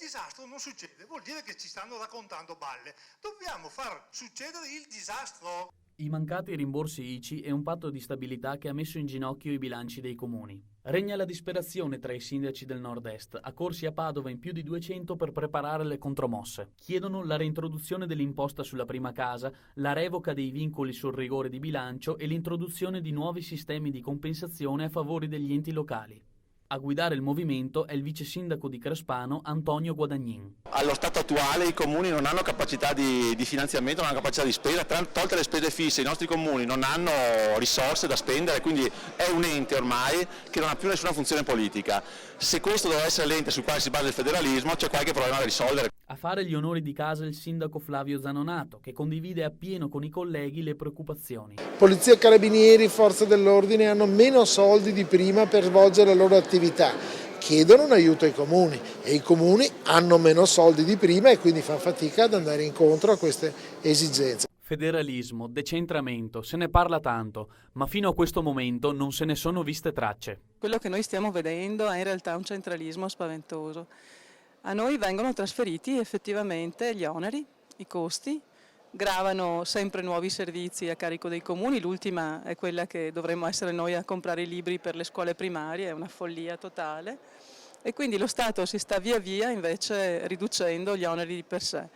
disastro non succede, vuol dire che ci stanno raccontando balle. Dobbiamo far succedere il disastro. I mancati rimborsi ICI e un patto di stabilità che ha messo in ginocchio i bilanci dei comuni. Regna la disperazione tra i sindaci del nord-est, accorsi a Padova in più di 200 per preparare le contromosse. Chiedono la reintroduzione dell'imposta sulla prima casa, la revoca dei vincoli sul rigore di bilancio e l'introduzione di nuovi sistemi di compensazione a favore degli enti locali. A guidare il movimento è il vice sindaco di Crespano Antonio Guadagnin. Allo stato attuale i comuni non hanno capacità di finanziamento, non hanno capacità di spesa, tolte le spese fisse i nostri comuni non hanno risorse da spendere, quindi è un ente ormai che non ha più nessuna funzione politica. Se questo deve essere l'ente sul quale si basa il federalismo c'è qualche problema da risolvere. A fare gli onori di casa il sindaco Flavio Zanonato, che condivide appieno con i colleghi le preoccupazioni. Polizia, Carabinieri, Forze dell'Ordine hanno meno soldi di prima per svolgere la loro attività, chiedono un aiuto ai comuni e i comuni hanno meno soldi di prima e quindi fanno fatica ad andare incontro a queste esigenze. Federalismo, decentramento, se ne parla tanto, ma fino a questo momento non se ne sono viste tracce. Quello che noi stiamo vedendo è in realtà un centralismo spaventoso. A noi vengono trasferiti effettivamente gli oneri, i costi, gravano sempre nuovi servizi a carico dei comuni, l'ultima è quella che dovremmo essere noi a comprare i libri per le scuole primarie, è una follia totale e quindi lo Stato si sta via via invece riducendo gli oneri di per sé.